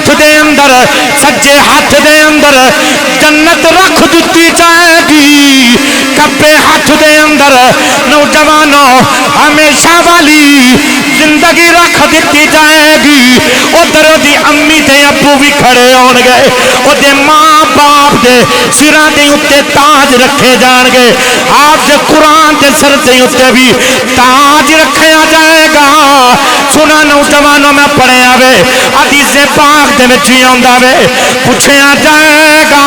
ہاتھ دے اندر سجے ہاتھ دے اندر جنت رکھ دتی جائے گی، کبے ہاتھ دے اندر نوجوانوں ہمیشہ والی زندگی رکھ دتی جائے گی۔ ادھر دی امی تے ابو بھی کھڑے ہون گے، ادھے ماں باپ دے سراں دے اتے تاج رکھے جان گے، حافظ قرآن دے سر دے اتے بھی تاج رکھیا جائے گا۔ سنا نوجوانوں میں پڑھے آوے حدیث پاک دے وچ ہی آندا وے، پوچھیا جائے گا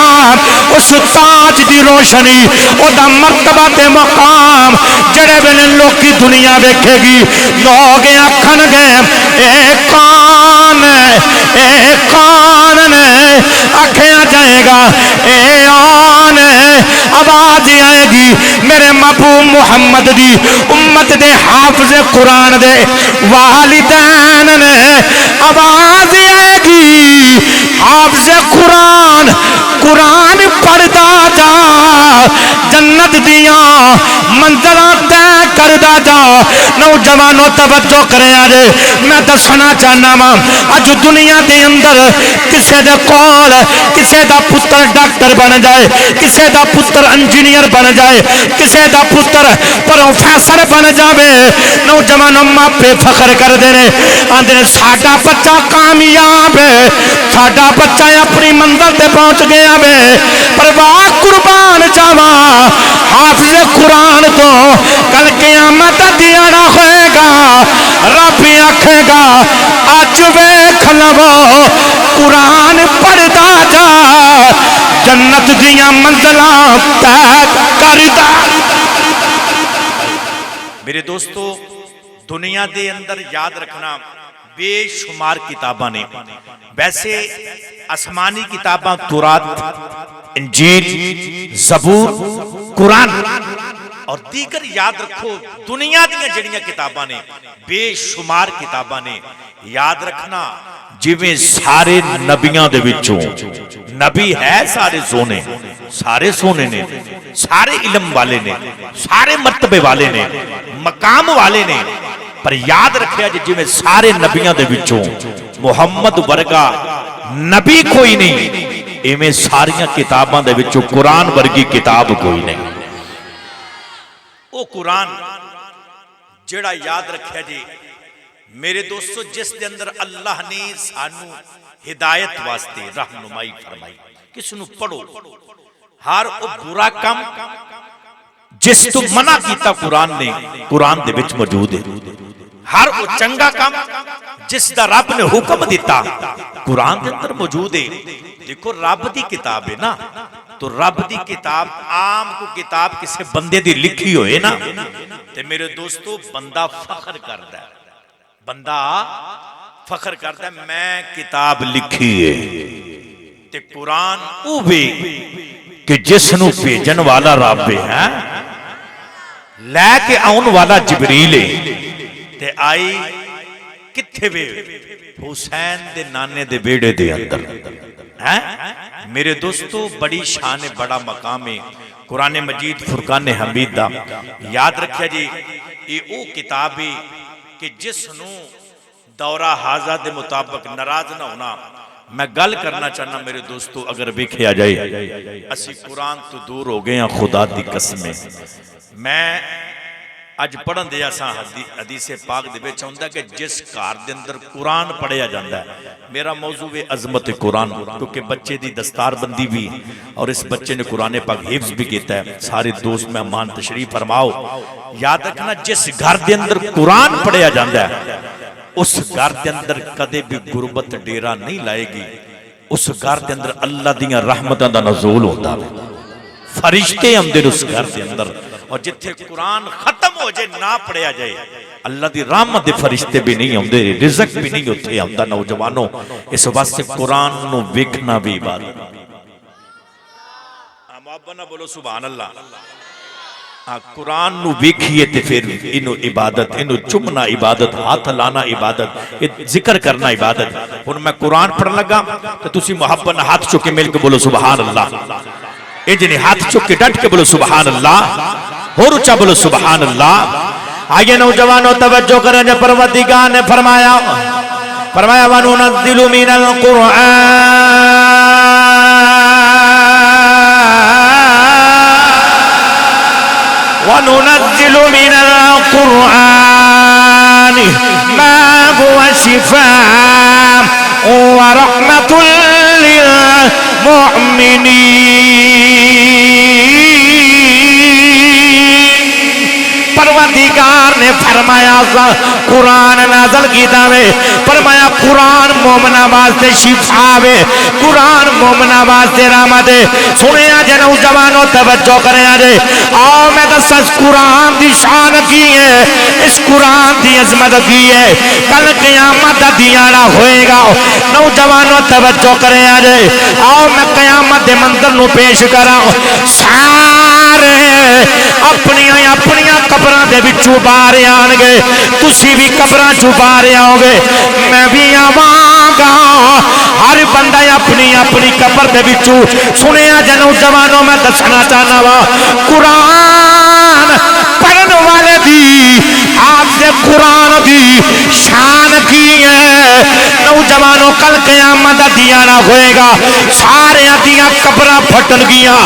اس تاج دی روشنی او دا مرتبہ تے مقام جڑے ویلے لوکی دنیا ویکھے گی، لوگ آکھن گے اے کون ہے، اے کون ہے، آکھیا جائے گا اے آن ہے۔ آواز آئے گی میرے محبوب محمد دی امت دے حافظ قرآن دے والدین نے، آواز آئے گی حافظ قرآن قرآن پڑھدا جا، جنت دیاں منزلاں طے کردا جا۔ نوجوانوں توجہ کرے آجے، میں دسنا چاہنا وا اج دنیا دے اندر کسے دے کول کسے دا پتر ڈاکٹر بن جائے، کسے دا پتر انجینئر بن جائے، کسے دا پتر پروفیسر بن جاوے، نوجوانوں ماپے فخر کر دینے آندھے ساڈا بچہ کامیاب ہے، ساڈا بچہ اپنی منزل تے پہنچ گیا ہے۔ پرواہ قربان جاوا حافظ قرآن تو کل قیامت دیانا ہوئے گا، رب آکھے گا اج ویکھ لو قرآن پڑھدا جا، جنت دیاں منزلاں طے کردا۔ میرے دوستو دنیا دے اندر یاد رکھنا بے شمار کتاباں نے، ویسے آسمانی کتاباں تورات، انجیل، زبور، قرآن اور دیگر یاد رکھو دنیا دیاں جڑیاں کتاباں نے بے شمار کتاباں نے۔ یاد رکھنا جویں سارے نبیاں دے وچوں نبی ہے سارے سونے، سارے سونے نے، سارے علم والے نے، سارے مرتبے والے نے، مقام والے نے، پر یاد رکھیا جی میں سارے نبیاں دے وچوں محمد ورگا نبی کوئی نہیں، ایویں ساریاں کتاباں دے وچوں قرآن ورگی کتاب کوئی نہیں۔ او قرآن جڑا یاد رکھیا جی میرے دوستو جس دے اندر اللہ نے سانو ہدایت واسطے رہنمائی فرمائی، کس نو پڑھو، ہر او برا کم جس تو منع کیتا قرآن نے قرآن دے وچ موجود ہے، ہر او چنگا کم جس دا رب نے حکم دیتا قرآن دے اندر موجود ہے۔ دیکھو رب دی کتاب ہے نا، تو رب دی کتاب عام کو کتاب کسے بندے دی لکھی ہوئے نا تے میرے دوستو بندہ فخر کرتا ہے، بندہ فخر کرتا ہے میں کتاب لکھی ہے۔ تے قرآن او بھی کہ جس نو بھیجن والا رب ہے، لے کے آن والا جبریل ہے، تے آئی کتھے بے حسین دے نانے دے بیڑے دے اندر ہے۔ میرے دوستو بڑی شان بڑا مقام ہے قرآن مجید فرقان حمید دا۔ یاد رکھیا جی یہ او کتاب ہے کہ جس نو دورہ حاضر دے مطابق ناراض نہ ہونا۔ میں گل کرنا چاہنا میرے دوستو اگر بیکھے آ جائے اسی قرآن تو دور ہو گئے ہیں خدا دی قسمیں۔ میں اج پڑھن دیا سا حدیث پاک دے بیچ ہوندہ کہ جس کار دے اندر قرآن پڑھیا جاندہ ہے، میرا موضوع ہے عظمت قرآن، کیونکہ بچے دی دستار بندی بھی اور اس بچے نے قرآن پاک حفظ بھی کیتا ہے۔ سارے دوست مہمان تشریف فرماؤ، یاد رکھنا جس گھر دے اندر قرآن پڑھیا جاندہ ہے اس گھر دے اندر کدے بھی غربت ڈیرا نہیں لائے گی، اس گھر دے اندر اللہ دیاں رحمتاں دا نزول ہوتا ہے، فرشتے اندر اس گھر دے اندر، اور جتھے قرآن ختم ہو جائے نہ پڑھیا جائے اللہ دی رحمت دے فرشتے بھی نہیں ہوندے، رزق بھی نہیں ہوتے ہوندا۔ نوجوانوں اس واسطے قرآن نو ویکھنا بھی عبادت۔ محبت نہ بولو سبحان اللہ۔ قرآن نو ویکھیے تے پھر انو عبادت، انو چمنا عبادت، ہاتھ لانا عبادت، ذکر کرنا عبادت۔ اور میں قرآن پڑھن لگا تو تسی محبت ہاتھ چکے مل کے بولو سبحان اللہ، اجنی ہاتھ چکے ڈٹ کے بولو سبحان اللہ، اور اچھا بولو سبحان اللہ۔ آئیے نوجوانوں توجہ کریں، پروردگار نے فرمایا فرمایا وَنُنَزِّلُ مِنَ الْقُرْآنِ مَا هُوَ شِفَاءٌ وَرَحْمَةٌ لِّلْمُؤْمِنِينَ۔ پروردگار نے فرمایا قرآن نازل کیتا وے، فرمایا قرآن مومنہ واسطے شفا وے، قرآن مومنہ واسطے رحمت ہے۔ سنے آجے نوجوانوں توجہ کریں آجے، آؤ میں دس اس قرآن دی شان کی ہے، اس قرآن دی عظمت کی ہے، کل قیامت دیانا ہوئے گا۔ نوجوانوں توجہ کریں آجے، آؤ میں قیامت دے منظر نو پیش کراں، سارے اپنی قبران دے بھی چھپارے آنگے، تسی بھی قبران چھپارے آؤگے، میں بھی آواں گا، ہر بندہ اپنی قبر دے بھی سنے آ جنو جوانوں میں دسنا چاہنا وا قرآن پڑھن والے دی آپ سے قرآن دی شان کی ہے۔ نوجوانوں کل قیامت دیانا ہوئے گا، سارے دیاں قبرہ پھٹن گیا،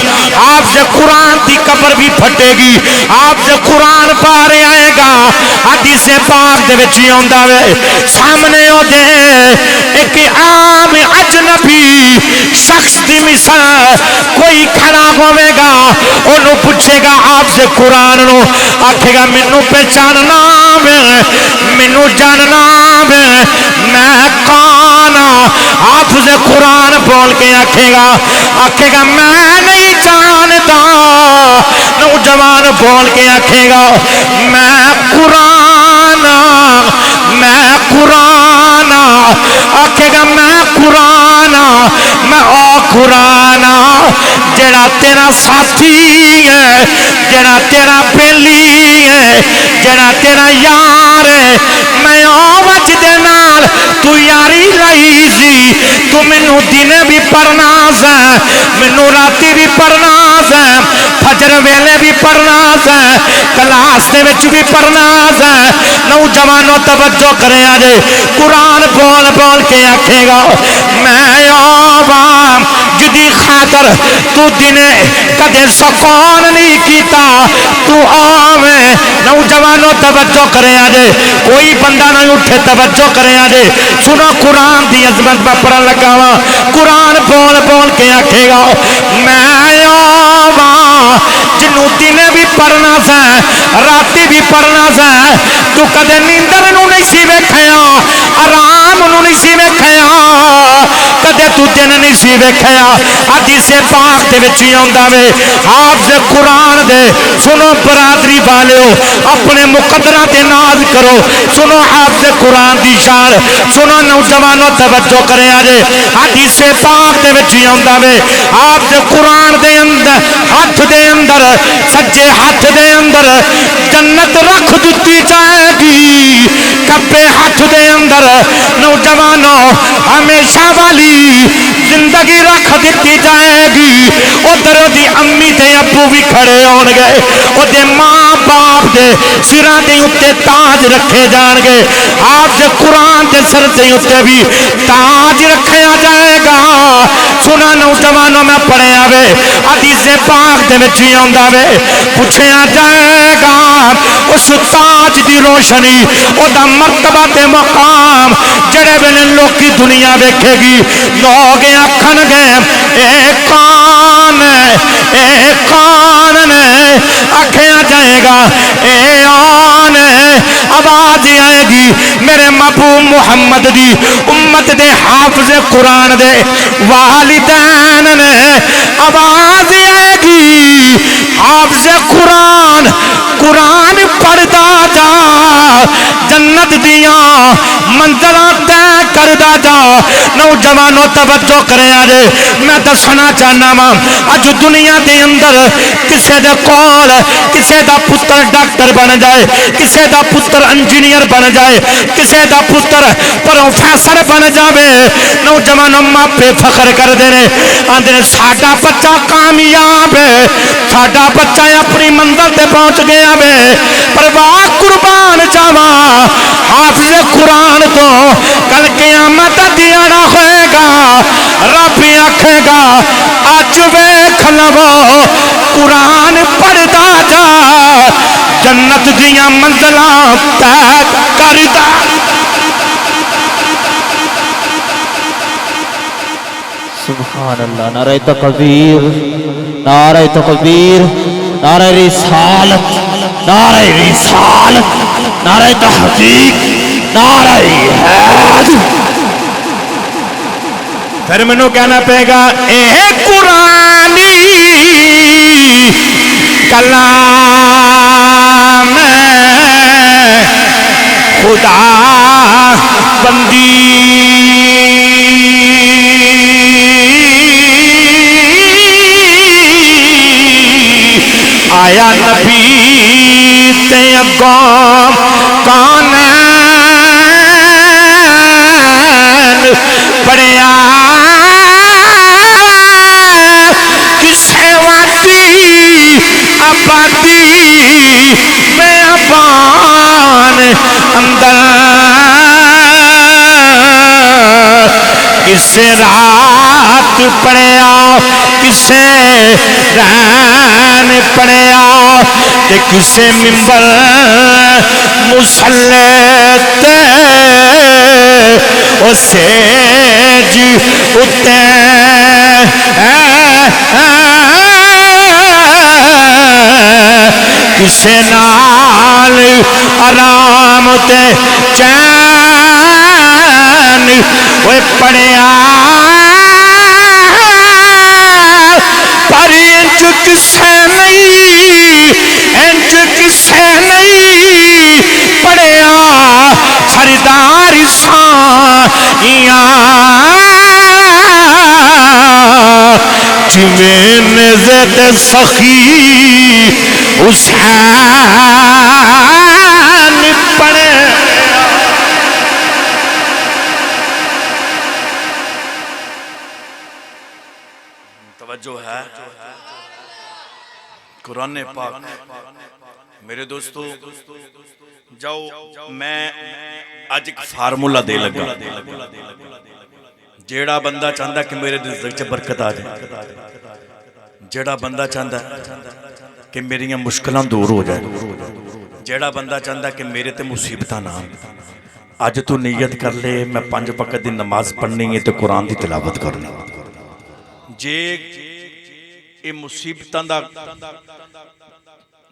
آپ سے قرآن دی قبر بھی پھٹے گی، آپ سے قرآن پارے آئے گا۔ حدیث پاک دے وچی ہوندا وے سامنے ہو دے ایک عام اجنبی شخص دی مثال کوئی کھڑا ہوئے گا، انہوں پوچھے گا آپ سے قرآن نو، آکھے گا منو پہچاننا میں، منو جاننا میں، میں کون؟ آپ سے قرآن بول کے آکھے گا میں نہیں جانتا۔ نوجوان بول کے آکھے گا میں قرآن، آکھے گا میں قرآن، میں او قرآن جڑا تیرا ساتھی ہے، جڑا تیرا بیلی ہے، جڑا تیرا یار ہے، میں او وچ دے نال تو یاری رہی سی، تو منو دن بھی پڑھنا سا، منو راتی بھی پڑھنا سا، فجر ویلے بھی پڑھنا سا، کلاس دے وچ بھی پڑھنا سا۔ نوجوانوں توجہ کریں آجے، قرآن بول بول کے آکھے گا میں آوام جدی خاطر تو دنے کدے سکون نہیں کیتا، تو آویں۔ نوجوانوں توجہ کریں آجے، کوئی بندہ نہیں اٹھے، توجہ کریں آجے، سنو قرآن دی عظمت میں پڑھن لگا ہوا۔ قرآن بول بول کے آکھے گا میں آوام جنوں دنے بھی پڑھنا سا، راتی بھی پڑھنا سا، تو کدے نیندر نو نہیں سی ویکھیا، آرام نو نہیں سی ویکھیا، کدے تو دن نہیں سی ویکھیا۔ حدیث پاک دے وچ ہوندا وے حافظ قرآن دے سنو برادری والےو اپنے مقدرہ تے ناز کرو، سنو حافظ قرآن دی شان، سنو نوجوانوں توجہ کرے آجے۔ حدیث پاک دے وچ ہوندا وے حافظ قرآن دے اندر ہاتھ دے اندر سجے ہاتھ دے اندر جنت رکھ دتی جائے گی، کبے ہاتھ دے اندر نوجوانوں ہمیشہ والی زندگی رکھ دیتی جائے گی۔ ادھر دی امی تے ابو بھی کھڑے ہون گے، ادھے ماں باپ دے سراں دے اتے تاج رکھے جان گے، آپ سے قرآن دے سر دے اتے بھی تاج رکھے جائے گا۔ سنا نوجوانوں میں پڑھے آوے حدیث پاک دے وچ ہوندا وے پوچھے جائے گا اس تاج دی روشنی او دا مرتبہ تے مقام جڑے ویلے لوکی دنیا ویکھے گی، لوگ آکھن گے اے کون ہے، اے کون ہے، آکھیا جائے گا اے آن ہے۔ آواز آئے گی میرے محبوب محمد دی امت دے حافظ قرآن دے والدین نے، آواز آئے گی حافظ قرآن، قرآن پڑھدا جا، جنت دیاں منزلاں طے کردا جا۔ نوجوانوں توجہ کرے آجے، میں دسنا چاہنا وا اج دنیا دے اندر کسے دے کول کسے دا پتر ڈاکٹر بن جائے، کسے دا پتر انجینئر بن جائے، کسے دا پتر پروفیسر بن جاوے، نوجوانوں ماپے فخر کر دے نے، آندے نے ساڈا بچہ کامیاب ہے، ساڈا بچہ اپنی منزل تے پہنچ گیا وے۔ پرواہ قربان جاواں حافظ قرآن تو کل قیامت آکھے گا اج ویکھ لو قرآن پڑھدا جا جنت دیاں منزلاں طے کردا سبحان اللہ نعرہ تکبیر نعرہ تکبیر نعرہ رسالت نعرہ رسالت نعرہ تحقیق نعرہ حیدر پھر منو کہنا پے گا اے قرآنی کلام خدا بندی آیا نبی تے اگوں کونین پڑھیا کسے واٹی آبادی بیابان اندر کسے رات پڑھیا کسے رین پڑھیا تے کسے ممبر مصلی تے او سیج اتے کسے نال آرام تے چین وہ پڑھیا پر انج کسے نہیں پڑھیا سردار سائیاں جویں نزد سخی حسین پڑھے توجہ ہے قرآن پاک میرے دوستو جاؤ میں آج ایک فارمولہ دے لگا جیڑا بندہ چاہتا کہ میرے رزق چ برکت آ جائے جیڑا بندہ چاہتا کہ میری مشکلیں دور ہو جائے جیڑا بندہ چاہتا کہ میرے تے مصیبتاں نہ اج تو نیت کر لے میں 5 وقت دی نماز پڑھنی ہے تے قرآن دی تلاوت کرنی جے اے مصیبتاں دا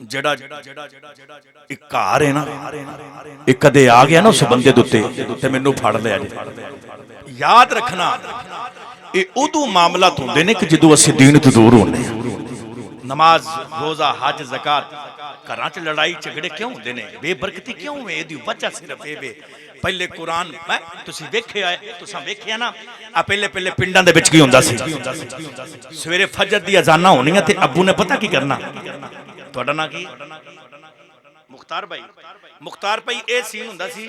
جڑا ایک کار ہے نا ایک کدے آ گیا نا اس بندے دوتے تے مینوں پھڑ لیا جی یاد رکھنا اے ادو معاملات ہوندے نے کہ جدو اسی دین تو دور ہونے نماز روزہ حج زکات گھراں چ لڑائی جھگڑے کیوں ہوندے نے بے برکتی کیوں ہوئے دی وجہ صرف اے وے پہلے قرآن میں تسی ویکھے آئے تساں ویکھیا نا پہلے پنڈاں دے وچ کی ہوندا سی سویرے فجر دی اذاناں ہونیاں تے ابو نے پتہ کی کرنا تہاڈا نا کی مختار بھائی اے سین ہوندا سی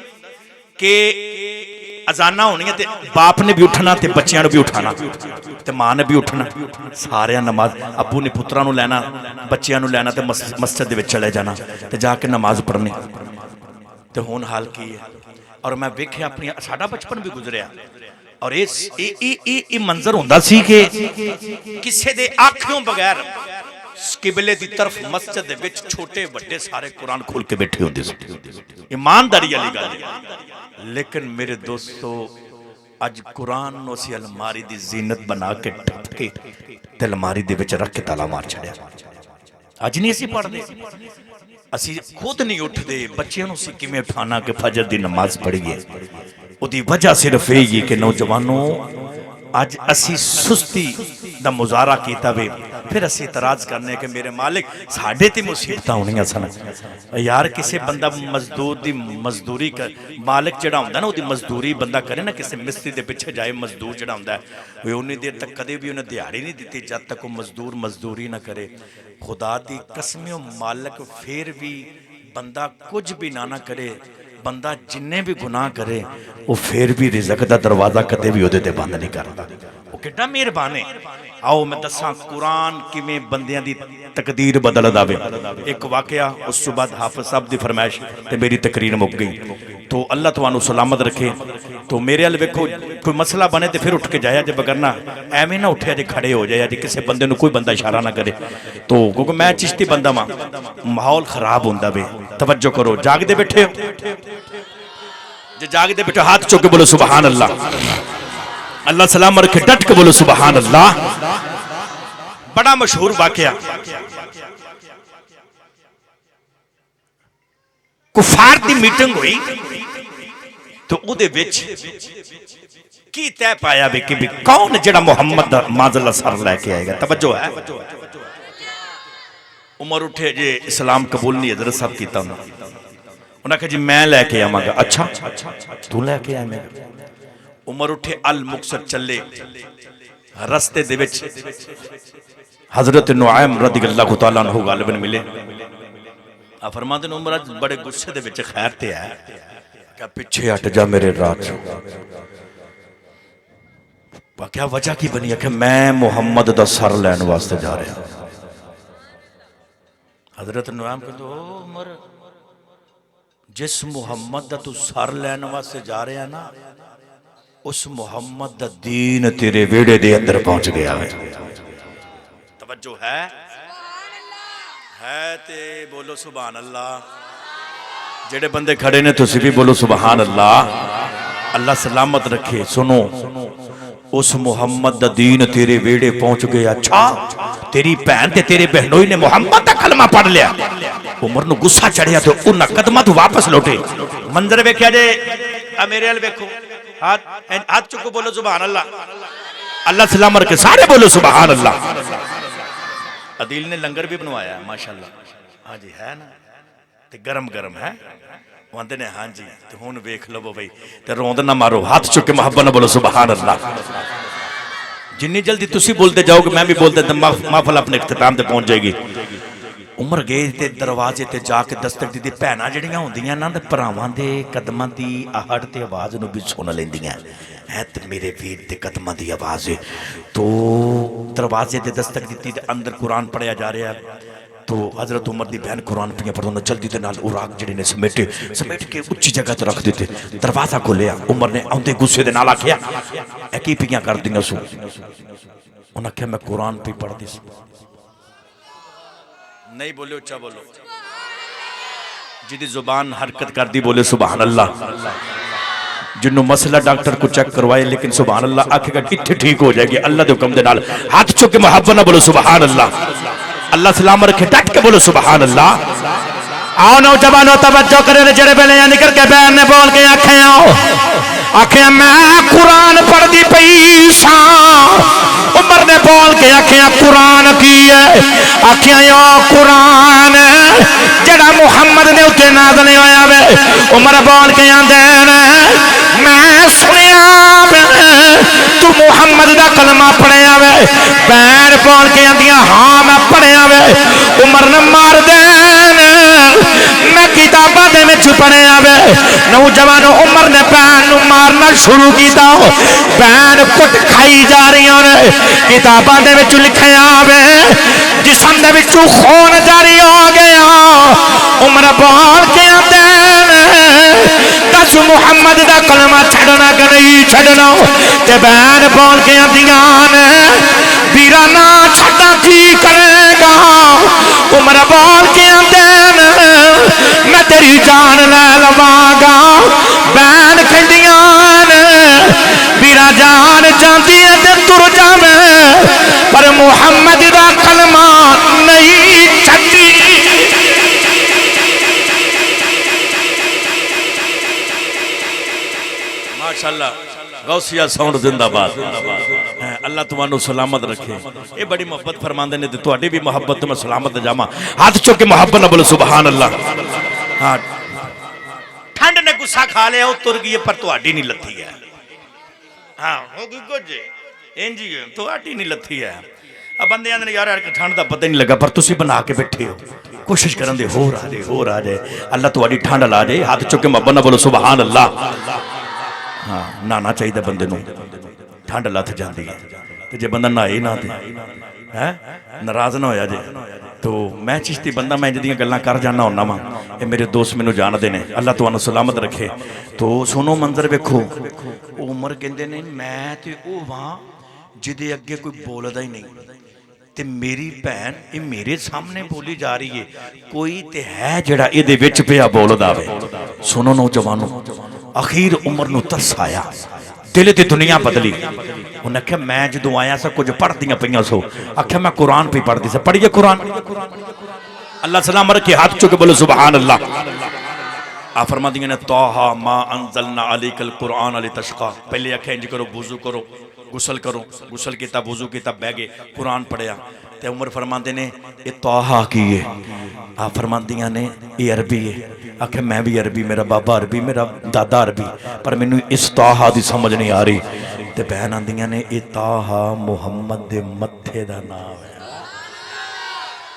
کہ اذاناں ہونیاں تے باپ نے بھی اٹھنا تے بچیاں نو بھی اٹھانا تے ماں نے بھی اٹھنا سارے نماز ابو نے پتراں نو لینا بچیاں نو لینا تے مسجد دے وچ چلے جانا تے جا کے نماز پڑھنی تے ہن حال کی ہے اور میں ویکھیا اپنی ساڈا بچپن بھی گزریا اور یہ منظر ہوندا سی کہ کسے دے آنکھوں بغیر قبلے دی طرف مسجد دے وچ چھوٹے بڑے سارے قرآن کھول کے بیٹھے ہوندے سی ایمانداری والی گل ہے لیکن میرے دوستو اج قرآن نو سی الماری دی زینت بنا کے ٹھپ کے تے الماری دے وچ رکھ کے تالا مار چھڑیا اج نہیں اسی پڑھ دے اسی خود نہیں اٹھ دے بچیاں نو سی کیویں اٹھانا کہ فجر دی نماز پڑھیے او دی وجہ صرف یہ کہ نوجوانوں اج اسی سستی دا مظاہرہ کیتا وے پھر اسی اعتراض کرنے کہ میرے مالک ساڈے تے مصیبتاں ہونیاں سن یار کسے بندہ مزدور دی مزدوری کر مالک جڑا ہوندا نا او دی مزدوری بندہ کرے نا کسے مستری دے پیچھے جائے مزدور جڑا ہوندا ہے وہ اونی دیر تک کدے بھی انہیں دیہاڑی نہیں دیتی جب تک وہ مزدور مزدوری نہ کرے خدا دی قسمیں مالک پھر بھی بندہ کچھ بھی نہ کرے بندہ جننے بھی گناہ کرے وہ پھر بھی رزق دا دروازہ کدے بھی اودے تے بند نہیں کرتا. وہ کڈا مہربان ہے. آؤ میں دساں قرآن کیویں بندیاں دی تقدیر بدل داوے. ایک واقعہ اس تو بعد حافظ صاحب دی فرمائش تے میری تقریر مک گئی. تو اللہ تمہانوں سلامت رکھے. تو میرے ال ویکھو کوئی مسئلہ بنے تے پھر اٹھ کے جایا جے، بگرنا ایویں نہ اٹھیا جے کھڑے ہو جایا جے کسے بندے نو کوئی بندہ اشارہ نہ کرے. تو کیونکہ میں چشتی بندہ ماں، ماحول خراب ہوندا وے. توجہ کرو. جاگ دے بیٹھے ہو؟ جے جاگ دے بیٹھے ہاتھ چوک کے بولو سبحان اللہ. اللہ سلام رکھے. ڈٹ کے بولو سبحان اللہ. بڑا مشہور واقعہ. کفار دی میٹنگ ہوئی تو او دے وچ کی طے پایا وے کہ کون جڑا محمد معاذ اللہ سر لے کے آئے گا. توجہ ہے. عمر اٹھے جے اسلام قبول نہیں حضرت صاحب کیتا انہاں کہا جی میں لے کے آواں گا. اچھا تو لے کے آئے گا. عمر اٹھے المقصد چلے. رستے دے وچ حضرت نعیم رضی اللہ تعالیٰ عنہ غالباً ملے. آپ فرماتے ہیں عمر بڑے غصے دے وچ خیر تے ہے کہ پیچھے ہٹ جا میرے راہ چ. کیا وجہ کی بنی ہے کہ میں محمد دا سر لین واسطے جا رہا ہوں. حضرت نعیم کہتے او عمر جس محمد دا تو سر لین واسطے جا رہا ہے نا اس محمد دا دین تیرے ویڑے دے اندر پہنچ گیا ہے. توجہ ہے تے بولو سبحان اللہ. جڑے بندے کھڑے نے تسی بھی بولو سبحان اللہ. اللہ سلامت رکھے. سنو اس محمد دا دین تیرے ویڑے پہنچ گیا. اچھا تیری بہن تے تیرے بہنوئی نے محمد دا کلمہ پڑھ لیا. عمر نو غصہ چڑھیا تو انہاں قدمہ تو واپس لوٹے. منظر ویکھیا جے میرے ال ویکھو. ہاتھ چکو بولو سبحان اللہ. اللہ سلامت رکھے. سارے بولو سبحان اللہ. عدیل نے لنگر بھی بنوایا ہے ماشاءاللہ. ہاں جی ہے نا تے گرم گرم ہے. وہاں نے ہاں جی تے ہون ویکھ لو بھائی تے روند نہ مارو. ہاتھ چکے محبت نہ بولو سبحان اللہ. جنی جلدی تسی بولتے جاؤ گے میں بھی بولتے تو محفل اپنے اختتام تے پہنچ جائے گی. عمر گئے تے دروازے تے جا کے دستک دی بہناں جڑیاں ہوندیاں نا تے پراواں دے قدماں دی آہٹ تے آواز نو بھی سن لیندیاں. ہے تے میرے ویر دے قدماں دی آواز ہے. تو دروازے تے دستک دتی تے اندر قرآن پڑھیا جا رہا ہے. تو حضرت عمر دی بہن قرآن پڑھیا پڑھنا جلدی تے نال اوراق جڑے نے سمیٹ کے اچھی جگہ تے رکھ دیتے. دروازہ کھولیا. عمر نے اوندے غصے دے نال آکھیا اے کی پیاں کر دیاں سو. انہاں کہا میں قرآن پہ پڑھ دی سی. نہیں بولے اچھا بولو. جدی زبان حرکت کر دی بولے سبحان اللہ. جنہوں مسئلہ ڈاکٹر کو چیک کروائے لیکن سبحان اللہ آکھے گا کتھے ٹھیک ہو جائے گی اللہ دے حکم دے نال. ہاتھ چوک کے محبت نہ بولو سبحان اللہ. اللہ سلام رکھے. ڈٹ کے بولو سبحان اللہ. آؤ نوجوانوں توجہ کرے جڑے بیلے نکل کے بہن نے بول کے آکھیں آؤ آکھیں میں قرآن پڑھ دی پئی ساں. عمر نے بول کے آکھیں قرآن کی ہے. آکھیں یا قرآن جڑا محمد نے اتے نازل ہویا وے. عمر بول کے آندین میں سنیا تو محمد دا کلمہ پڑھیا وے. بہن بول کے آندیاں ہاں میں پڑھیا وے. عمر نے مار دین میں کتاباں دے وچ پڑھیا وے. نوجوانوں عمر نے بہن نو مارنا شروع کیتا. بہن کٹ کھائی جا رہی ہیں. کتاباں دے وچ لکھیا وے جسم دے وچوں خون جاری ہو گیا. عمر بول کے آندے دس محمد دا کلمہ چھڑنا کہ نہیں چھڑنا. تے بہن بول کے آندیاں ویرا نہ چھڑا کی کرے گا. عمر بول کے آندے میں تیری جان لے لواں گا. بہن کھڑیاں ویرا جان جاندی ہے تے تر جاویں پر محمد دا کلمہ نہیں چھڈی. ماشاءاللہ غوثیہ ساؤنڈ زندہ باد. اللہ تمہانوں سلامت رکھے. یہ بڑی محبت فرماندے نے تے تہاڈی بھی محبت تو میں سلامت جاواں. ہاتھ چوک کے محبت نہ بولو سبحان اللہ. ہاں ٹھنڈ نے غصہ کھا لیا او تر گئی پر تہاڈی نہیں لتھی ہے. ہاں ہو گئی کچھ انجی تہاڈی نہیں لتھی ہے. اب بندے آندے یار ٹھنڈ دا پتہ نہیں لگا پر تسی بنا کے بیٹھے ہو. کوشش کرن دے ہور آ جائے اللہ تہاڈی ٹھنڈ لا جائے ہاتھ چک کے محبت نال بولو سبحان اللہ ہاں نہانا چاہیے بندے نوں ٹھنڈ لتھ جاندی ہے تے جے بندہ نہائے نہ تے ناراض نہ ہویا جے تو میں چشتی بندہ میں جدیاں گلاں کر جانا ہونا وا اے میرے دوست مینوں جاندے نے اللہ تانوں سلامت رکھے تو سنو منظر ویکھو عمر کہندے نے میں تے او واں جدے اگے کوئی بولدا ہی نہیں تے میری بہن یہ میرے سامنے بولی جا رہی ہے کوئی تے ہے جڑا اے دے وچ پیا بولدا وے سنو نوجوانو اخیر عمر نو ترس آیا دل تے دنیا بدلی انہیں کہا میں جدو آیا سا کچھ پڑھ دیاں پہیاں سو آکھا میں قرآن پہ پڑھ دی سا پڑھئے قرآن اللہ سلام رکھے ہاتھ چکے بولو سبحان اللہ آپ فرما دیاں نے توہا ما انزلنا علیک القرآن علی تشقا پہلے آکھا انج کرو وضو کرو غسل کیتا وضو کیتا بہ گئے قرآن پڑھیا تے عمر فرماندے نے یہ توہا کی ہے آپ فرماندیاں نے یہ عربی ہے آکھے میں بھی عربی میرا بابا عربی میرا دادا عربی پر میں نے اس توہا دی سمجھ نہیں آ رہی تے بہن آندیاں نے یہ توہا محمد دے متھے دا نام ہے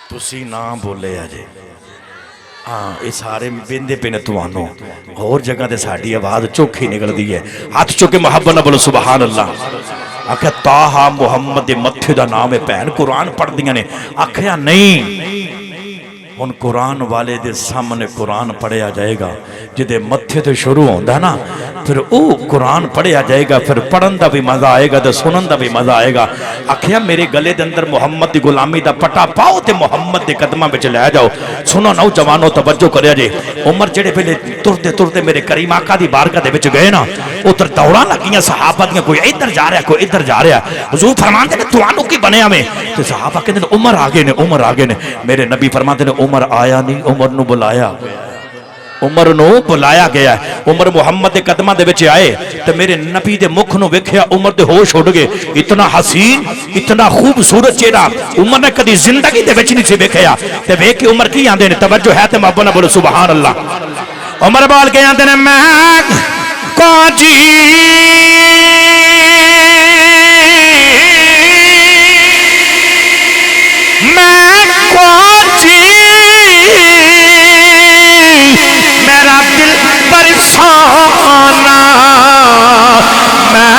تسی نام بولے آجے ہاں یہ سارے بیندے پہ نے توانو اور جگہ دے ساڑھی آواز چوکھی نکل دی ہے ہاتھ چوکے محبت نہ بولو سبحان اللہ آکھا تاہا محمد متھے دا نام ہے پہن قرآن پڑھ دیا نے آکھا نہیں ان قرآن والے دے سامنے قرآن پڑھیا جائے گا جدے متھے تو شروع ہوندہ نا پھر او قرآن پڑھیا جائے گا پھر پڑھن دا بھی مزہ آئے گا دے سنن دا بھی مزہ آئے گا آکھیا میرے گلے دے اندر محمد دی غلامی دا پٹا پاؤ تے محمد دے قدمہ بچ لے جاؤ سنو نوجوانو توجہ کریا جے عمر جڑے پہلے ترتے میرے کریم آقا دی بارگاہ دے بچ گئے نا ادھر دوڑاں لگیاں صحابہ دیاں کوئی ادھر جا رہا ہے کوئی ادھر جا رہا ہے حضور فرماندے نے توانو کی بنیا میں تے صحابہ کہندے نے عمر آگے نے میرے نبی فرماندے نے عمر آیا نہیں عمر نو بلایا گیا ہے عمر محمد دے قدمہ دے وچ آئے تے میرے نبی دے مکھ نو ویکھیا عمر دے ہوش اڑ گئے اتنا حسین اتنا خوبصورت چہرہ عمر نے کدی زندگی دے وچ نہیں سی ویکھیا تے ویکھ کے عمر کی آندے نے توجہ ہے تے محبت نال بولو سبحان اللہ عمر بول کے آندے نے میں کو جی میرا دل پریشانا میں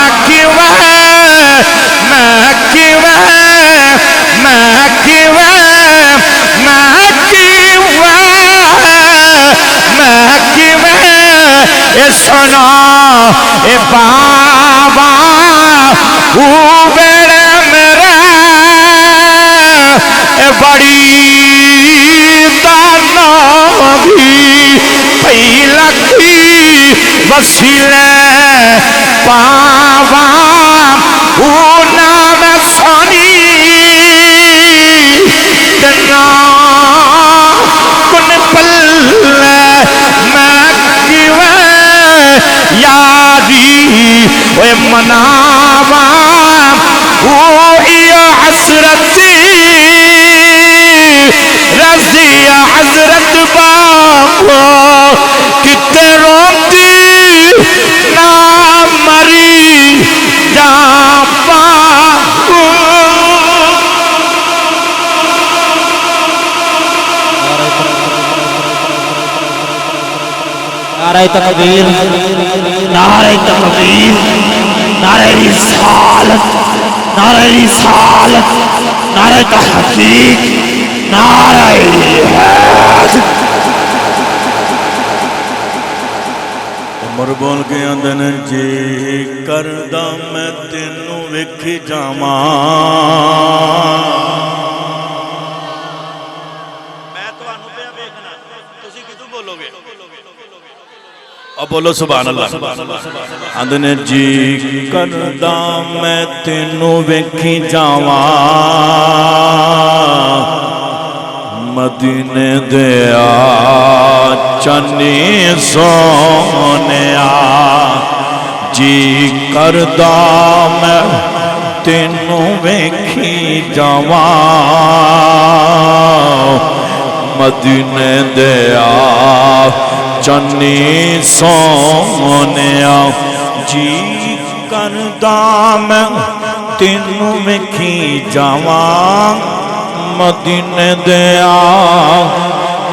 سنا اے بابا او بیڑے میرے اے بڑی دانا بھی پئی لگی وسیلے پاوا او نام سانی دنا کن پلے میں یاری وے مناوا یا حسرتی رضی حضرت بابا کتے روتی نہ مری جا نعرہ تکبیر نعرہ تکبیر نعرہ رسالت نعرہ رسالت نعرہ تحقیق نعرہ حیات عمر بول کے اندن جی کردہ میں تینوں وکھ جاواں میں تانوں پیا ویکھنا تسی کدوں بولو گے اب بولو سبحان اللہ اندن جی کردہ میں تینوں وکھ جاواں مدینے دیا چنی سونیا جی کردہ میں تینوں ویکھی جاواں مدینے دیا چنی سونیا جی کردہ میں تینوں ویکھی جاواں مدینے دیا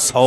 100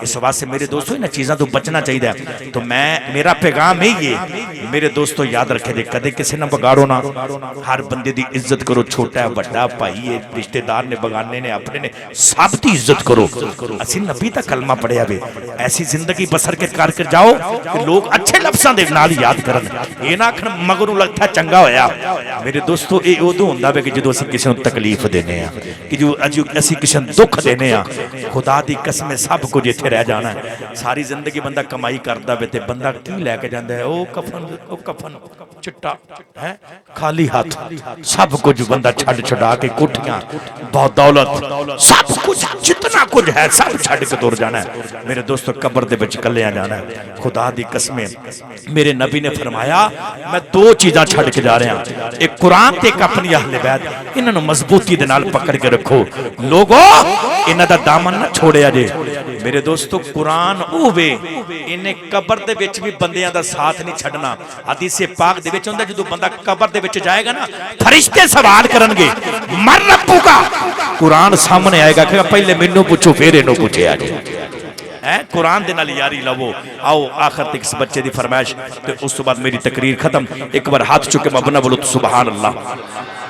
اس واسطے میرے دوستو انہاں چیزاں تو بچنا چاہیے تو میرا پیغام ہے یہ میرے دوستو یاد رکھے دے کدے کسی نہ بگاڑو نہ ہر بندے دی عزت کرو چھوٹا ہے بڑا بھائی ہے رشتہ دار نے بگانے نے اپنے نے سب دی عزت کرو اسی نبی دا کلمہ پڑھیا وے ایسی زندگی بسر کے کر جاؤ کہ لوگ اچھے لفظاں دے نال یاد کرن یہ نہ آکھن مگروں لگتا چنگا ہویا میرے دوستو اے ادوں ہوندا وے کہ جدوں اسی کسی نوں تکلیف دینے ہاں کہ جو اسی کسی نوں دکھ دینے ہاں خدا دی قسم سب کچھ ایتھے رہ جانا ہے ساری زندگی بندہ کمائی کردا وے تے بندہ کی لے کے جاندا ہے او کفن چٹا ہے خالی ہاتھ سب کچھ بندہ چھڑ چھڑا کے کوٹھیاں بہت دولت سب کچھ جتنا کچھ ہے سب چھڑ کے دور جانا ہے میرے دوستو قبر دے وچ کلیاں جانا ہے خدا دی قسمیں میرے نبی نے فرمایا میں دو چیزاں چھڑ کے جا رہے ہیں ایک قرآن تے ایک اپنی اہل بیت انہاں نوں مضبوطی دے نال پکڑ کے رکھو لوگو انہاں دا دامن نہ چھوڑیا جے میرے دوستو قرآن او وے انہیں قبر دے وچ بھی بندیاں دا ساتھ نہیں چھڑنا حدیث پاک دے وچ ہوندا جدوں بندہ قبر دے وچ جائے گا نا فرشتے سوال کرن گے مر ربو کا قرآن سامنے آئے گا کہ پہلے مینوں پوچھو پھر اینوں پوچھیا جے قرآن دے نال یاری لو آؤ آخر تک اس بچے دی فرمائش تے اس تو بعد میری تقریر ختم ایک بار ہاتھ چکے مبنا بولو تو سبحان اللہ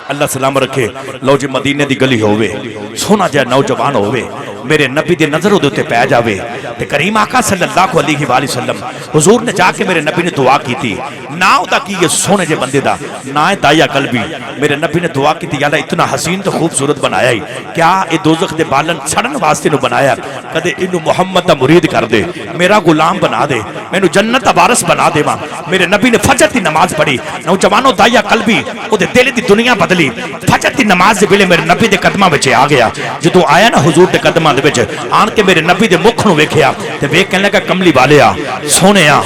اللہ سلام رکھے لو جی مدینے دی گلی ہوئے سونا جائے نوجوان ہوئے میرے نبی دی نظر ہوتے پہ جاوے تے کریم آقا صلی اللہ علیہ وآلہ وسلم حضور نے جا کے میرے نبی نے دعا کی تھی ناؤ دا کی یہ سونے جے بندے دا نائے دایا قلبی میرے نبی نے دعا کی تھی یا اللہ اتنا حسین تو خوبصورت بنایا ہی کیا اے دوزخ دے بالن چھڑن واسطے نو بنایا کدے انو محمد دا مرید کر دے میرا غلام بنا دے میں نو جنت دا وارث بنا دے ماں میرے نبی نے فجر دی نماز پڑھی نوجوانوں دایا قلبی او دے دل دی دنیا بدلی فجر دی نماز دے ویلے میرے نبی دے قدماں وچ آ گیا جدوں آیا نا حضور دے قدماں دے وچ آن کے میرے نبی دے مکھ نو ویکھیا تے ویکھ کہنے لگا کملی والیا سونیا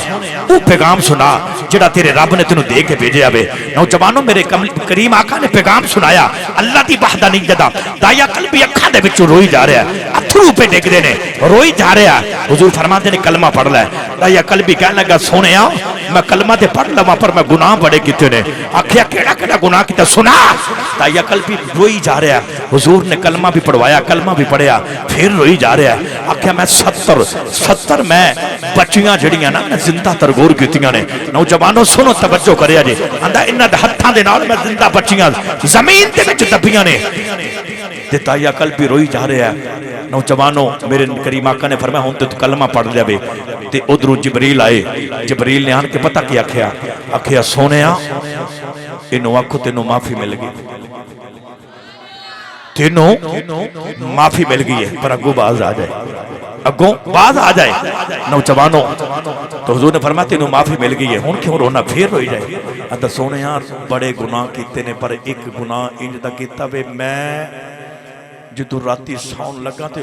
او پیغام سنا جڑا تیرے رب نے تینوں دے کے بھیجیا وے نوجوانوں میرے کریم آقا نے پیغام سنایا اللہ دی وحدانیت دا دایا قلبی اکھاں دے وچوں روئی جا رہا ہے اتھرو پہ ڈگ دے نے روئی جا رہا ہے حضور فرماتے نے کلمہ پڑھ لے دایا قلبی کہنے لگا سونیا میں کلمہ تے پڑھ لواں پر میں گناہ بڑے کیتے نے آکھیا کیڑا کیڑا گناہ کیتا سنا دایا قلبی روئی جا رہا ہے حضور نے کلمہ بھی پڑھوایا کلمہ بھی پڑھیا پھر روئی جا رہا ہے آکھیا میں 70 میں بچیاں جڑیاں نا زندہ ترگور کیتیاں نے نوجوانوں سنو توجہ کریا جے آندا انہاں دے ہتھاں دے نال میں زندہ بچیاں زمین تے وچ دبیاں نے تے دایا قلبی روئی جا رہا ہے نوجوانوں میرے کریم آقا نے فرمایا ہن تے کلمہ پڑھ لیا وے تے ادھروں جبریل آئے جبریل نے آن کے پتہ کیا آکھیا سونیا اینو آکھو تینوں معافی مل گئی تینوں معافی مل گئی ہے پر اگوں باز آ جائے اگوں باز آ جائے نوجوانوں تو حضور نے فرمایا تینوں معافی مل گئی ہے ہن کیوں رونا پھر روئی جائے اندا سونے یار بڑے گناہ کیتے نے پر ایک گناہ انج دا کیتا وے میں جدوں راتی سون لگا تے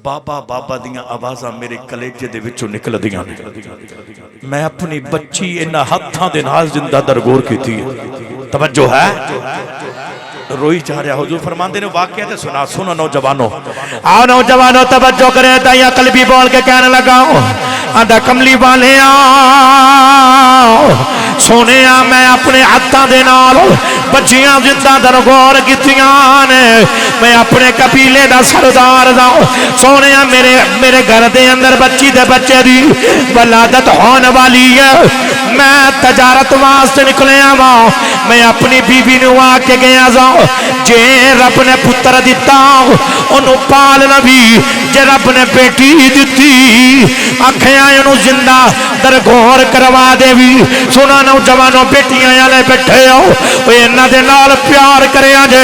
بابا بابا دیاں آوازاں میرے کلیجے دے وچوں نکل دیاں نے میں اپنی بچی انہاں ہتھاں دے نال زندہ درگور کیتی توجہ ہے روئی جا رہا حضور فرماندے نے واقعہ تے سنا سنو نوجوانوں آؤ نوجوانوں توجہ کرے دایا قلبی بول کے کہنے لگا آندا کملی والے سونے میں اپنے ہاتھاں دے نال بچیاں زندہ درگور کیتیاں نے میں اپنے قبیلے دا سردار دا سونے میرے گھر دے اندر بچی دے بچے دی ولادت ہونے والی ہے میں تجارت واسطے نکلیا وا میں اپنی بیوی نو آ کے گیا جا جے رب نے پتر دیتا انہوں پالنا بھی جے رب نے بیٹی دیتی آنکھیاں انہوں زندہ درگور کروا دے بھی سنا نوجوانوں بیٹیاں یالے بیٹھے ہو وہ انہ دے نال پیار کرے آجے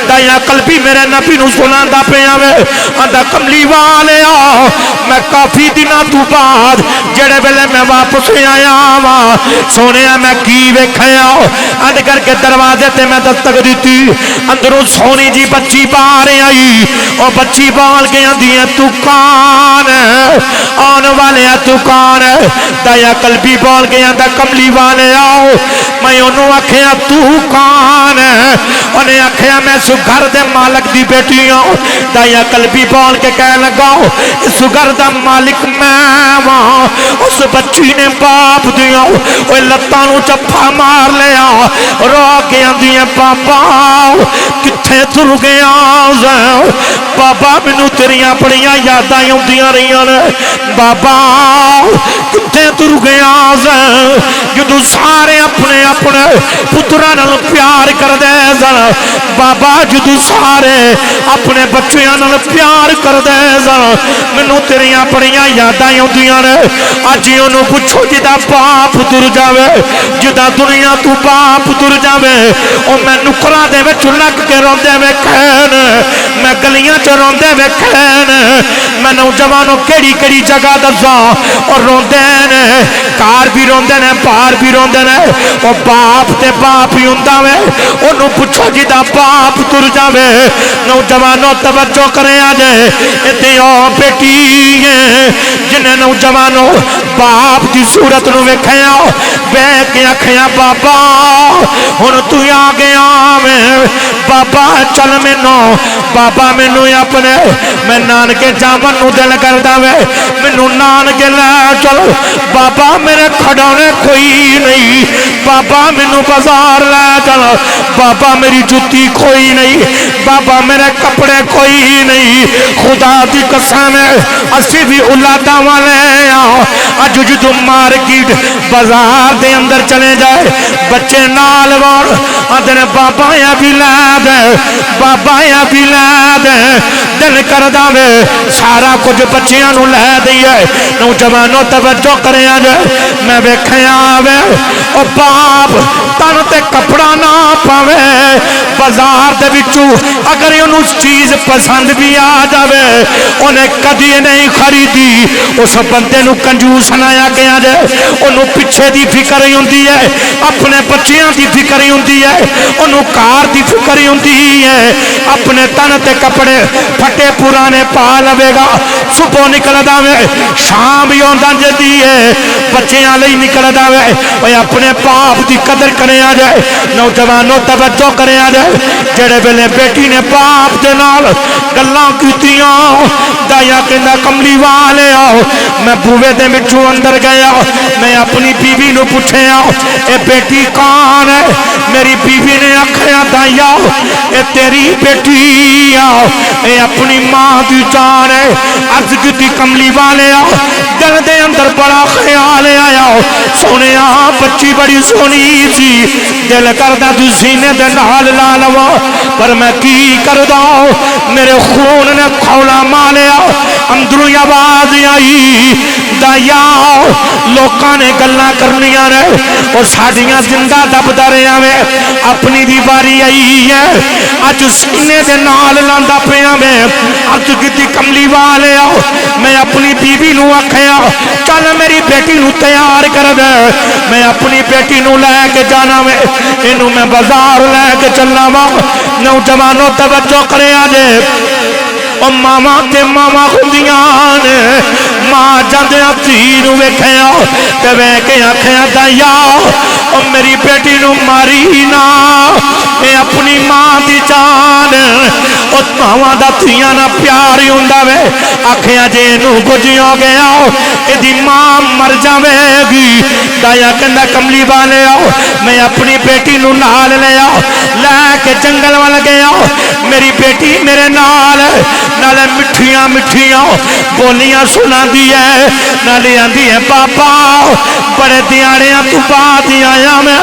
دائیاں قلبی میرے نبی نو سنا دا پہ آوے آدھا کملی والے آ میں کافی دنہ تو بعد جڑے بلے میں واپس آیا آوا سونے میں کی ویکھے آؤ آدھ کر کے دروازے تے میں دستک دیتی اندروں سونی جی بچی بارے آئی اور بچی بال گیا دیئے تو کان آن والے تو کان دایا قلبی بال گیا دا کملی والے آؤ میں انہوں آکھیا تو کان انہیں آکھیا میں سو گھر دے مالک دی بیٹی ہوں دایا قلبی بال کے کہہ لگاؤ اس گھر دا مالک میں وہاں اس بچی نے باپ دیا وہ لتانوں چپا مار لیا رو گیا دیئے پاپا کتھے تر گیا بابا مینوں تیریاں بڑیاں یاداں آؤندیاں رہیاں نے بابا کتے تر گیا جدوں سارے اپنے اپنے پتراں نال پیار کردے سن بابا جدوں سارے اپنے بچیاں نال پیار کردے سن مینوں تیریاں بڑیاں یاداں آؤندیاں نے اج اونوں پوچھو جدا باپ تر جاوے جدا دنیا تو باپ تر جاوے او میں نکراں دے وچ لگ کے روندے ویکھن میں گلیاں چ روندے ویکھن میں نوجوانوں کیڑی کیڑی جگہ دساں اور روندے نے کار بھی روندے نے باہر بھی روندے نے او باپ تے باپ ہی ہوندا وے اونوں پوچھو جدا باپ تر جاوے نوجوانوں توجہ کرے آجے اتے او بیٹی ہے جنہیں نوجوانوں باپ دی صورت نو ویکھیا بے کے آکھیا بابا ہن تو آ گیا بابا چل مینوں بابا مینوں اپنے میں نانکے جاون نو دل کردا وے مینوں نانکے لے چل بابا میرے کھڈونے کوئی نہیں بابا مینوں بازار لے چل بابا میری جُتی کوئی نہیں بابا میرے کپڑے کوئی نہیں خدا دی قسم ہے اسی بھی اولاداں والے اج جدوں مارکیٹ بازار دے اندر چلے جائے بچے نال وار آدھے بابا یا بھی لے دے بابا یا بھی لے دے دل کردا وے سارا کچھ بچیاں نو لے دئیے نوجوانوں توجہ کرے آجے میں ویکھیا وے او باپ تن تے کپڑا نہ پاوے بازار دے وچوں اگر انہوں چیز پسند بھی آ جاوے انہیں کدی نہیں خریدی اس بندے نو کنجوس نایا گیا جائے انہوں پیچھے دی فکر ہی ہوندی ہے اپنے بچیاں دی فکر ہی ہوندی ہے انہوں کار دی فکر ہی ہوندی ہے اپنے تن تے کپڑے پھٹے پرانے پا لوے گا صبح نکل داوے شام بھی ہوندہ جدی ہے بچیاں لئی نکل داوے وہ اپنے باپ دی قدر کرے آ جائے نوجوانوں توجہ کرے آ جائے جڑے ویلے بیٹی نے باپ دے نال گلاں کیتیاں دایا کہندا کملی والے آؤ میں بوے دے وچوں اندر گیا میں اپنی بیوی نو پوچھیا اے بیٹی کون ہے میری بیوی نے آکھیا دایا اے تیری بیٹی آؤ اے اپنی ماں دی جان ہے عرض کیتی کملی والے آؤ دل دے اندر بڑا خیال آیا سونیا بچی بڑی سونی سی دل کردا تو سینے دے نال لا لوا پر میں کی کردا میرے خون نے کھولا مالیا اندروں آواز آئی دایا لوکاں نے گلاں کرنیاں نے اور ساڈیاں زندہ دبدا رہیا وے اپنی دی واری آئی ہے اج سینے دے نال لاندا پیا میں اج کیتی کملی والے میں اپنی بیوی نو آکھیا چل میری بیٹی نو تیار کر دے میں اپنی بیٹی نو لے کے جانا میں اینو میں بازار لے کے چلنا وا نوجوانوں توجہ کرے آجے او ماما تے ماما ہوندیاں نے ماں جاندیاں دھی نو ویکھیا تے ویکھ کے آکھیا دایا او میری بیٹی نو ماری نا اے اپنی ماں دی جان او ماواں دا دھیاں نال پیار ہی ہوندا وے آکھیا جے نو کچھ ہو گیا اے دی ماں مر جاوے گی دایا کہندا کملی والے آؤ میں اپنی بیٹی نو نال لے آؤ لے کے جنگل وال گیا میری بیٹی میرے نال نالے مٹھیاں مٹھیاں بولیاں سنا دی ہے نالے آندی ہے بابا بڑے دیاڑیاں تو بعد ہی آیا میں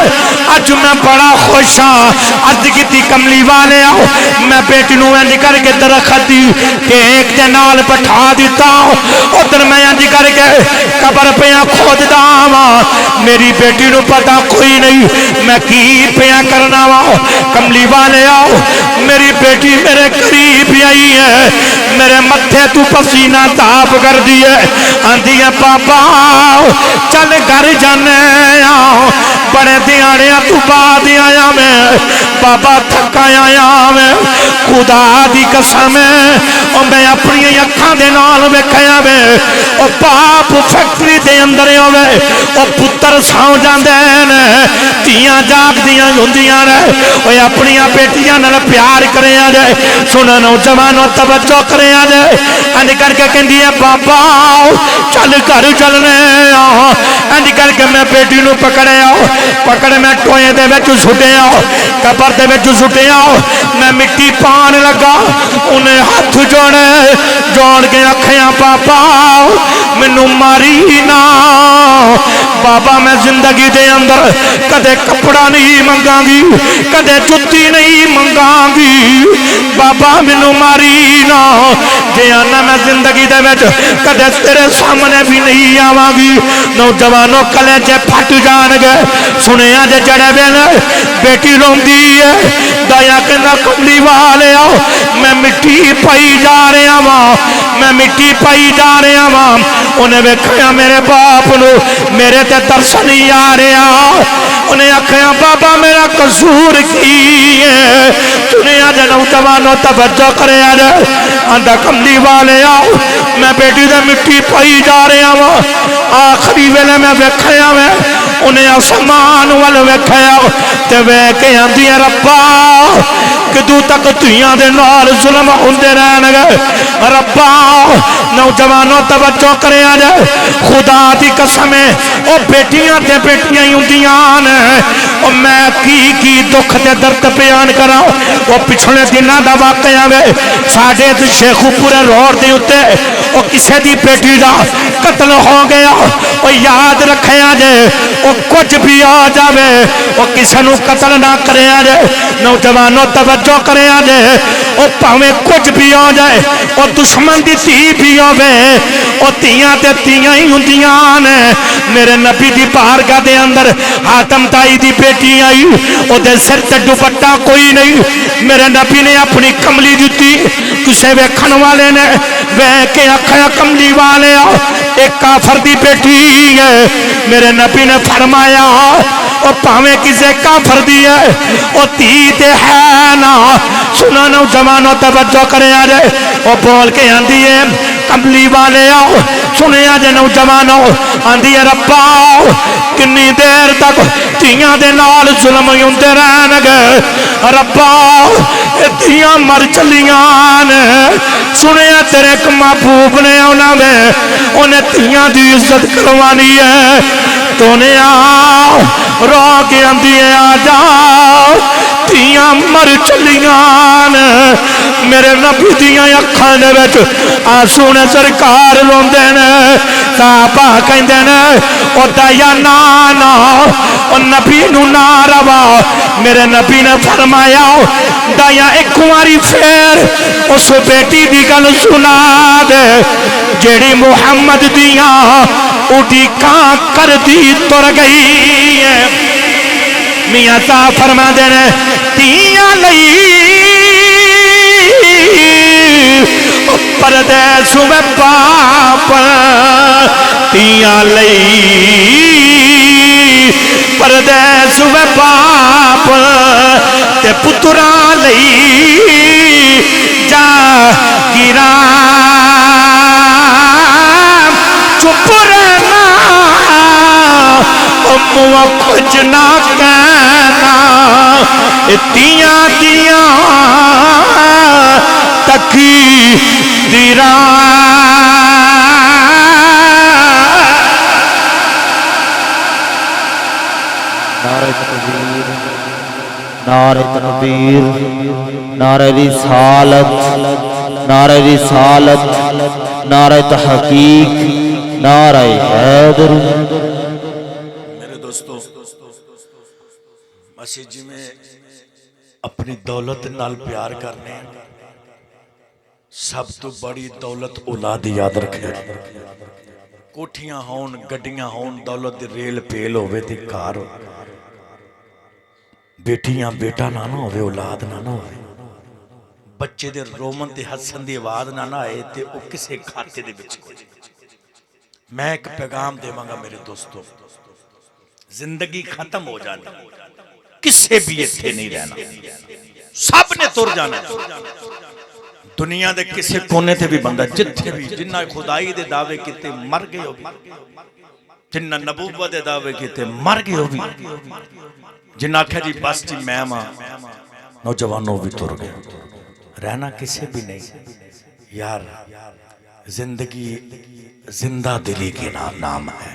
اج میں بڑا خوش ہاں عرض کیتی کملی والے آؤ میں بیٹی نو انج کر کے درخت دی کہ ایک دے نال بٹھا دیتا ادھر میں انج کر کے قبر پیا کھوددا وا میری بیٹی نو پتہ کوئی نہیں میں کی پیا کرنا وا کملی والے آؤ میری بیٹی میرے قریب آئی ہے میرے متھے تو پسینہ تاپ کر دیے آندھی ہے بابا چل گھر جانے بڑے دیاڑیاں تو بعد آیا میں بابا تھکا آیا میں خدا دی قسم او میں اپنی اکھاں دے نال ویکھیا میں او باپ فیکٹری دے اندر ہوے او پتر سو جاندے نے تیاں جاگدیاں ہوندیاں نے او اپنی بیٹیاں نال پیار کرے آ جائے سنو نوجوانوں توجہ کرے آ جائے انج کر کے کہندی ہے بابا چل گھر چلنے انج کر کے میں بیٹی نو پکڑیا پکڑ میں ٹوئے دے وچ سٹیا قبر دے وچ سٹیا میں مٹی پان لگا انہیں ہاتھ جوڑے جوڑ کے آکھیاں پاپا مینوں ماری نہ بابا میں زندگی دے اندر کدے کپڑا نہیں منگاں گی کدے جُتی نہیں منگاں گی بابا مینوں ماری نہ جے آنا میں زندگی دے وچ کدے تیرے سامنے بھی نہیں آواں گی نوجوانوں کلیجے پھٹ جان گے سنیا جے جڑے ویلے بیٹی روندی ہے دایا کہندا کملی والے آؤ میں مٹی پائی جا رہا ہاں میں مٹی پائی جا رہا ہاں انہیں ویکھیا میرے باپ نو میرے تے ترس نہیں آ رہا انہیں آکھیا بابا میرا قصور کی ہے سنیا جے نوجوانوں توجہ کرے آندا کملی والے آؤ میں بیٹی دے مٹی پائی جا رہا ہاں آخری ویلے میں ویکھیا میں انہیں آسمان وال ویکھیا تے ویکھے آندی ہے ربا کدوں تک تیاں دے نال ظلم ہوندے رہن گے ربا نوجوانوں توجہ کرے جائے خدا دی قسم او بیٹیاں تے بیٹیاں ہی ہوندیاں نے او میں کی دکھ تے درد بیان کراں او پچھلے دناں دا واقعہ وے ساڈے تے شیخو پورے روڈ دے اوتے او کسے دی بیٹی دا قتل ہو گیا او یاد رکھیا جے او کچھ بھی آ جاوے او کسے نو قتل نہ کریا جے نوجوانوں توجہ کریا جے او پاویں کچھ بھی آ جائے او دشمن دی تھی بھی ہوے او تیاں تے تیاں ہی ہوندیاں نے میرے نبی دی بارگاہ دے اندر حاتم تائی دی بیٹی آئی او دے سر تے دوپٹہ کوئی نہیں میرے نبی نے اپنی کملی دتی کسے ویکھن والے نے ویکھ کے آکھیا کملی والے ایک کافر دی بیٹی ہے میرے نبی نے فرمایا او پاویں کسے کافر دی ہے او تی تے ہے نا سنا نوجوانوں توجہ کرے جائے او بول کے آندی ہے کملی والے آؤ سنیا جے نوجوانوں آندی ہے ربا کنی دیر تک تیاں دے نال ظلم ہوندے رہن گے ربا تیاں مر چلیاں نے سنیا تیرے ایک محبوب نے انہیں تیاں دی عزت کروانی ہے تو نے رو کے آندی ہے آ جاؤ تیاں مر چلیاں نے میرے نبی دیاں اکھاں دے وچ آنسو نے سرکار روندے نے صحابہ کہندے نے او دایا نانا او نبی نو نہ روا میرے نبی نے فرمایا دایا ایک واری پھر اس بیٹی دی گل سنا دے جیڑی محمد دیاں اٹھی کاں کر دی تر گئی ہے میاں صاحب فرما دینے تیاں لئی پردیس میں باپ تیاں لئی پردیس میں باپ تے پترا لئی جا گیرا چپ رہنا امو کچھ نہ کہنا تیاں تیاں تکی دیرا نعرہ تکبیر نعرہ تکبیر نعرہ رسالت نعرہ رسالت نعرہ تحقیق نعرہ حیدر میرے دوستو مسجد جی میں اپنی دولت نال پیار کرنے سب تو بڑی دولت اولاد یاد رکھے کوٹھیاں ہون گڈیاں ہون دولت دی ریل پیل ہوئے تے کار بیٹیاں بیٹا نہ ہوئے اولاد نہ ہوئے بچے دے رومن تے ہسن دی آواز نہ آئے تے او کسے کھاتے دے بچ میں ایک پیغام دے مانگا میرے دوستو زندگی ختم ہو جانی کسے بھی اتھے نہیں رہنا سب نے تر جانا دنیا دے کسے کونے تھے بھی بندہ جتھے بھی جنہ خدائی دے دعوے کیتے مر گئے ہو بھی جنہ نبوت دے دعوے کیتے مر گئے ہو بھی جنہ کہا جی بس جی میں ماں نوجوانوں بھی تر گئے رہنا کسے بھی نہیں یار زندگی زندہ دلی کے نام ہے